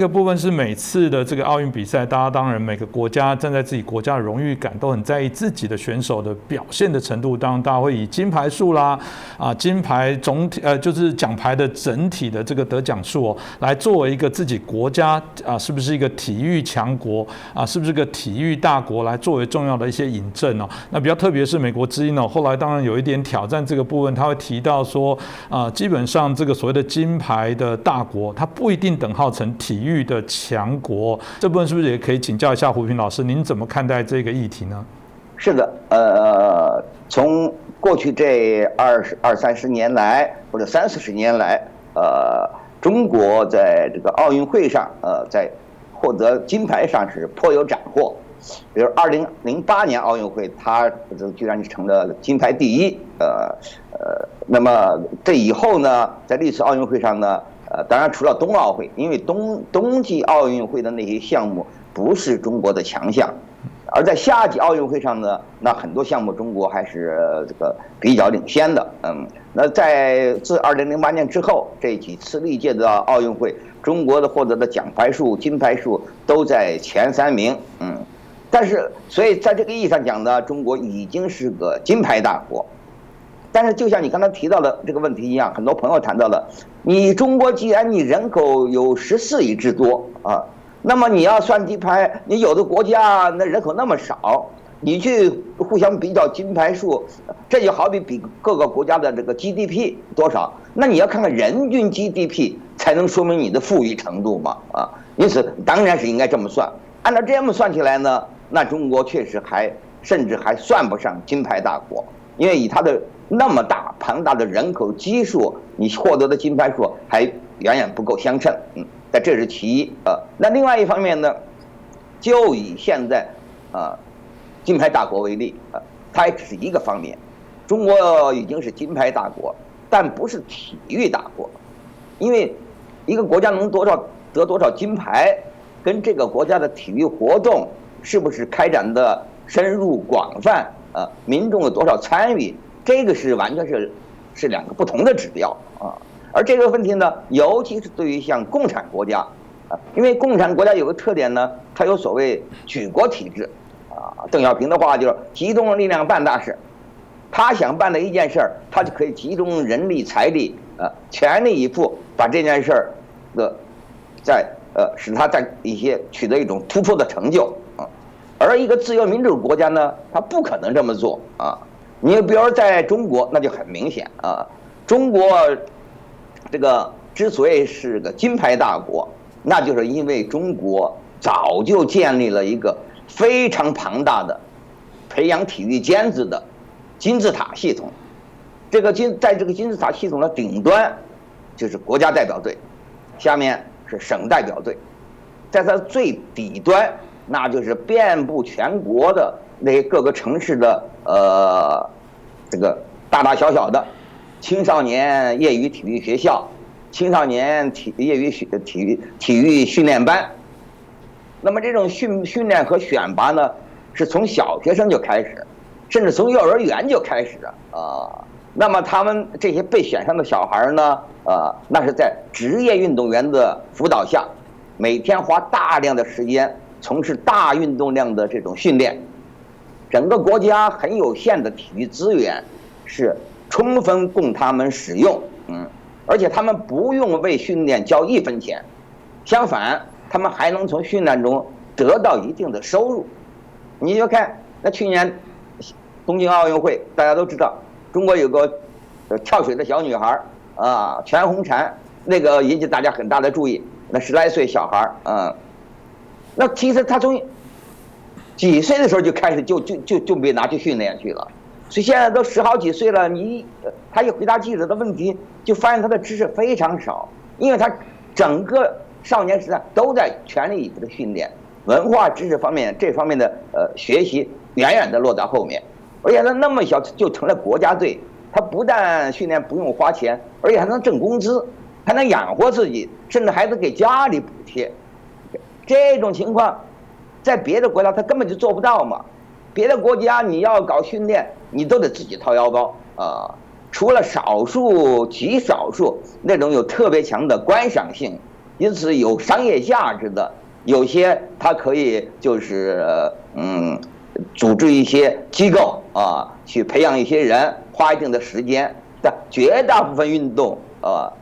这个部分是每次的这个奥运比赛，大家当然每个国家站在自己国家的荣誉感，都很在意自己的选手的表现的程度。当然，大家会以金牌数啦，金牌总体就是奖牌的整体的这个得奖数来作为一个自己国家是不是一个体育强国是不是个体育大国来作为重要的一些引证那比较特别是美国之音后来当然有一点挑战这个部分，他会提到说基本上这个所谓的金牌的大国，它不一定等号成体育的强国，这部分是不是也可以请教一下胡平老师，您怎么看待这个议题呢？是的，从过去这20-30年来，或者30-40年来，中国在这个奥运会上，在获得金牌上是颇有斩获。比如2008年奥运会，它居然成了金牌第一。那么这以后呢，在历次奥运会上呢，当然除了冬奥会，因为冬季奥运会的那些项目不是中国的强项，而在夏季奥运会上呢，那很多项目中国还是这个比较领先的。那自2008年之后，这几次历届的奥运会，中国的获得的奖牌数、金牌数都在前3名。但是所以在这个意义上讲呢，中国已经是个金牌大国。但是就像你刚才提到的这个问题一样，很多朋友谈到了，你中国既然你人口有14亿之多那么你要算金牌，你有的国家那人口那么少，你去互相比较金牌数，这就好比各个国家的这个 GDP 多少，那你要看看人均 GDP 才能说明你的富裕程度嘛因此当然是应该这么算。按照这么算起来呢，那中国确实甚至还算不上金牌大国，因为以它的那么庞大的人口基数，你获得的金牌数还远远不够相称。但这是其一。那另外一方面呢，就以现在金牌大国为例，它也只是一个方面。中国已经是金牌大国，但不是体育大国，因为一个国家能得多少金牌，跟这个国家的体育活动是不是开展的深入广泛，民众有多少参与，这个是完全是2个不同的指标而这个问题呢，尤其是对于像共产国家因为共产国家有个特点呢，它有所谓举国体制邓小平的话就是集中力量办大事，他想办的一件事儿，他就可以集中人力财力全力以赴把这件事儿使他在取得一种突出的成就而一个自由民主国家呢，他不可能这么做你比如在中国，那就很明显中国这个之所以是个金牌大国，那就是因为中国早就建立了一个非常庞大的培养体育尖子的金字塔系统。在这个金字塔系统的顶端就是国家代表队，下面是省代表队，在它最底端那就是遍布全国的那些各个城市的这个大大小小的青少年业余体育学校、青少年业余体育训练班。那么这种训练和选拔呢，是从小学生就开始，甚至从幼儿园就开始那么他们这些被选上的小孩呢，那是在职业运动员的辅导下，每天花大量的时间从事大运动量的这种训练。整个国家很有限的体育资源是充分供他们使用，而且他们不用为训练交1分钱，相反，他们还能从训练中得到一定的收入。你就看那去年东京奥运会，大家都知道，中国有个跳水的小女孩全红婵，那个引起大家很大的注意。那10来岁小孩那其实她从几岁的时候就开始就被拿去训练去了，所以现在都10好几岁了，他一回答记者的问题，就发现他的知识非常少，因为他整个少年时代都在全力以赴的训练，文化知识方面这方面的学习远远的落在后面，而且他那么小就成了国家队，他不但训练不用花钱，而且还能挣工资，还能养活自己，甚至还能给家里补贴。这种情况在别的国家他根本就做不到嘛，别的国家你要搞训练，你都得自己掏腰包除了极少数那种有特别强的观赏性因此有商业价值的，有些它可以就是组织一些机构啊，去培养一些人，花一定的时间。但绝大部分运动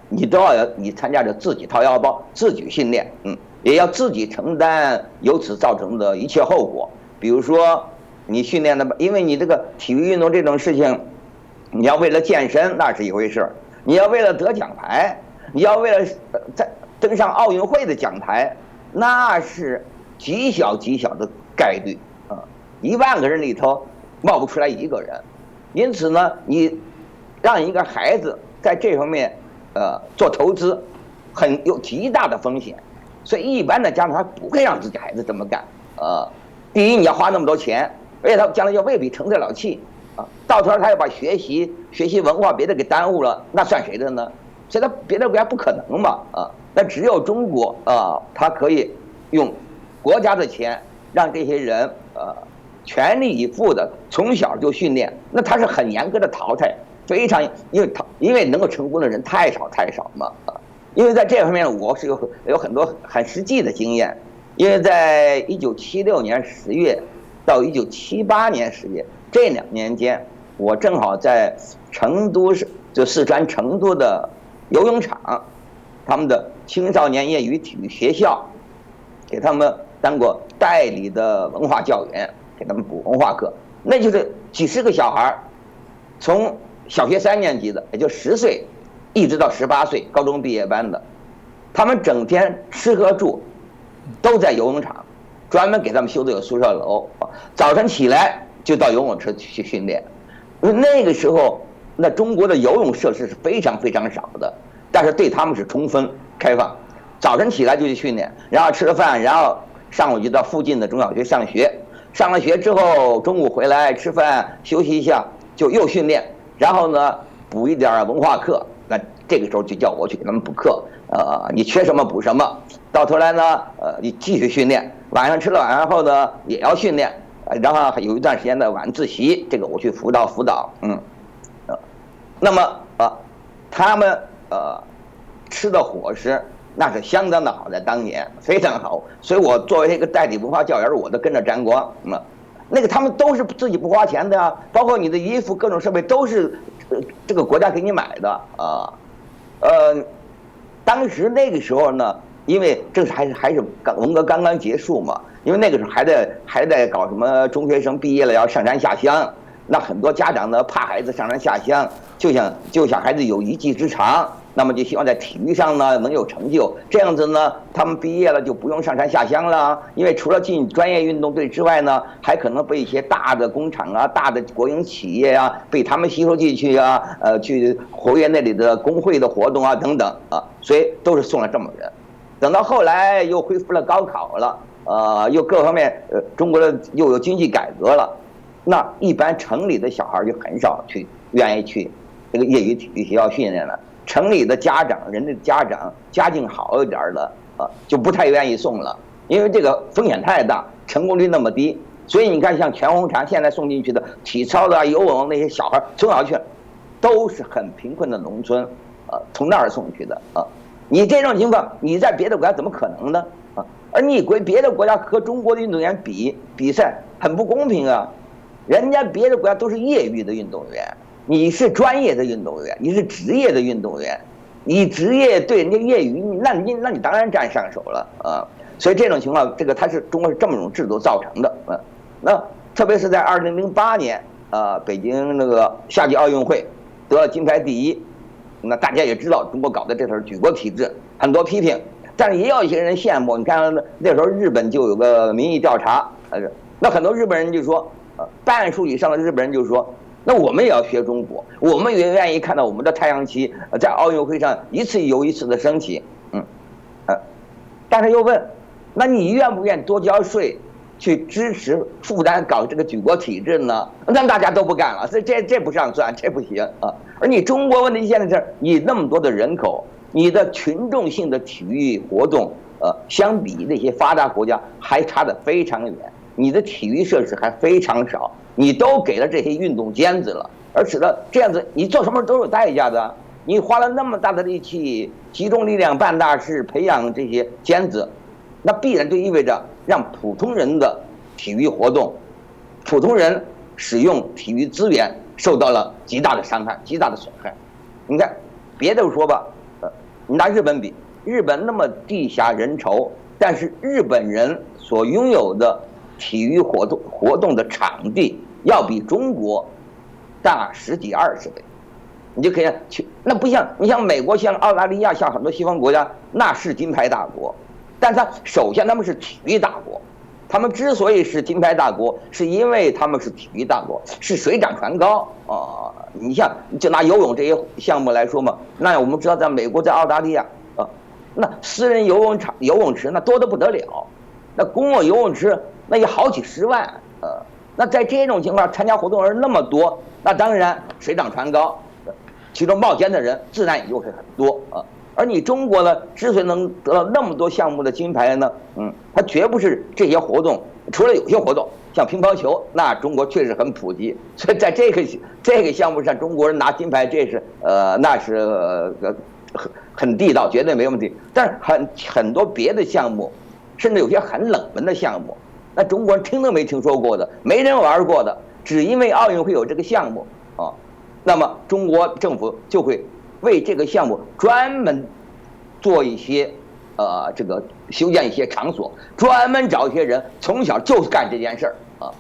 你都要你参加者自己掏腰包，自己训练，也要自己承担由此造成的一切后果。比如说你训练的，因为你这个体育运动这种事情，你要为了健身那是一回事，你要为了得奖牌，你要为了登上奥运会的讲台，那是极小极小的概率10000个人里头冒不出来1个人。因此呢，你让一个孩子在这方面做投资，有极大的风险，所以一般的家长他不会让自己孩子这么干第一，你要花那么多钱，而且他将来又未必成得了器到头他要把学习文化别的给耽误了，那算谁的呢？所以他别的国家不可能嘛那只有中国他可以用国家的钱让这些人全力以赴的从小就训练，那他是很严格的淘汰，非常因为能够成功的人太少嘛因为在这方面我是有很多很实际的经验，因为在1976年10月到1978年10月这2年间，我正好在成都就四川成都的游泳场，他们的青少年业余体育学校，给他们当过代理的文化教员，给他们补文化课，那就是几十个小孩，从小学3年级的，也就10岁，一直到18岁，高中毕业班的，他们整天吃喝住都在游泳场，专门给他们修的有宿舍楼，早晨起来就到游泳池去训练。那个时候，那中国的游泳设施是非常非常少的，但是对他们是充分开放。早晨起来就去训练，然后吃了饭，然后上午就到附近的中小学上学，上了学之后中午回来吃饭休息一下，就又训练，然后呢补一点文化课。那这个时候就叫我去给他们补课，你缺什么补什么。到头来呢，你继续训练，晚上吃了晚饭后呢也要训练，然后有一段时间的晚自习，这个我去辅导，那么他们吃的伙食那是相当的好，在当年非常好，所以我作为一个代理文化教员，我都跟着沾光。那个他们都是自己不花钱的呀，包括你的衣服各种设备都是这个国家给你买的当时那个时候呢，因为正是还是文革刚刚结束嘛，因为那个时候还在搞什么中学生毕业了要上山下乡，那很多家长呢怕孩子上山下乡，就想孩子有一技之长，那么就希望在体育上呢能有成就，这样子呢他们毕业了就不用上山下乡了，因为除了进专业运动队之外呢，还可能被一些大的工厂大的国营企业被他们吸收进去去活跃那里的工会的活动等等所以都是送了这么人。等到后来又恢复了高考了又各方面中国的又有经济改革了，那一般城里的小孩就很少愿意去这个业余体育学校训练了。城里的家长家境好一点的就不太愿意送了，因为这个风险太大，成功率那么低。所以你看像全红婵现在送进去的体操的游泳那些小孩从小去都是很贫困的农村从那儿送去的你这种情况你在别的国家怎么可能呢而你别的国家和中国的运动员比赛很不公平人家别的国家都是业余的运动员，你是专业的运动员，你是职业的运动员，你职业对人家业余，那你当然占上手了所以这种情况，它是中国是这么种制度造成的那特别是在2008年北京那个夏季奥运会得了金牌第1，那大家也知道中国搞的这套举国体制很多批评，但是也有一些人羡慕。你看那时候日本就有个民意调查那很多日本人就说半数以上的日本人就说，那我们也要学中国，我们也愿意看到我们的太阳旗在奥运会上一次又一次的升起但是又问，那你愿不愿意多交税去支持负担搞这个举国体制呢？那大家都不干了，这不上算，这不行而你中国问题现在是你那么多的人口，你的群众性的体育活动相比那些发达国家还差得非常远，你的体育设施还非常少，你都给了这些运动尖子了，而使得这样子你做什么都有代价的。你花了那么大的力气，集中力量办大事，培养这些尖子，那必然就意味着让普通人的体育活动，普通人使用体育资源受到了极大的伤害、极大的损害。你看，别的说吧，你拿日本比，日本那么地狭人稠，但是日本人所拥有的体育活动的场地要比中国大10几20倍。你就可以去，那不像你像美国、像澳大利亚、像很多西方国家，那是金牌大国，但他首先他们是体育大国，他们之所以是金牌大国，是因为他们是体育大国，是水涨船高啊。你像就拿游泳这些项目来说嘛，那我们知道在美国、在澳大利亚啊，那私人游泳池那多得不得了，那公共游泳池那也好几10万，那在这种情况参加活动人那么多，那当然水涨船高，其中冒尖的人自然也就会很多啊。而你中国呢，之所以能得到那么多项目的金牌呢，它绝不是这些活动，除了有些活动像乒乓球，那中国确实很普及，所以在这个项目上，中国人拿金牌，这是那是很地道，绝对没问题。但是很多别的项目，甚至有些很冷门的项目，那中国人听都没听说过的，没人玩过的，只因为奥运会有这个项目啊，那么中国政府就会为这个项目专门做一些这个修建一些场所，专门找一些人从小就是干这件事儿啊。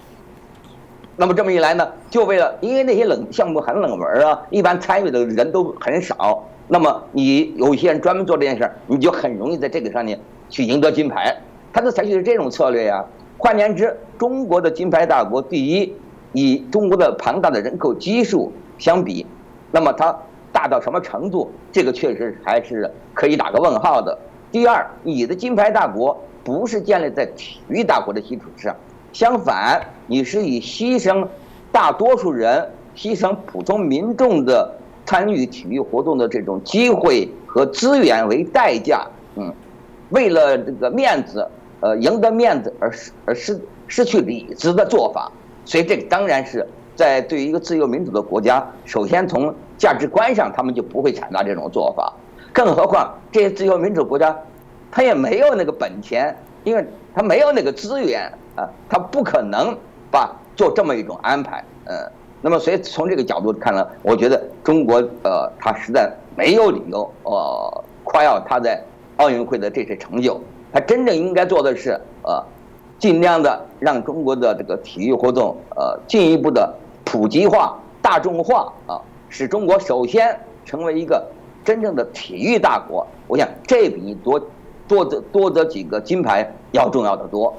那么这么一来呢，就为了因为那些项目很冷门啊，一般参与的人都很少，那么你有一些人专门做这件事儿，你就很容易在这个上面去赢得金牌。他就采取的这种策略呀。换言之，中国的金牌大国，第一，以中国的庞大的人口基数相比，那么它大到什么程度？这个确实还是可以打个问号的。第二，你的金牌大国不是建立在体育大国的基础上，相反，你是以牺牲大多数人、牺牲普通民众的参与体育活动的这种机会和资源为代价，为了这个面子，赢得面子而失去里子的做法。所以这个当然是在对于一个自由民主的国家，首先从价值观上，他们就不会采纳这种做法。更何况这些自由民主国家，他也没有那个本钱，因为他没有那个资源啊，他不可能做这么一种安排。那么所以从这个角度看来，我觉得中国他实在没有理由夸耀他在奥运会的这些成就。他真正应该做的是尽量的让中国的这个体育活动进一步的普及化、大众化啊，使中国首先成为一个真正的体育大国。我想这比多得几个金牌要重要的多。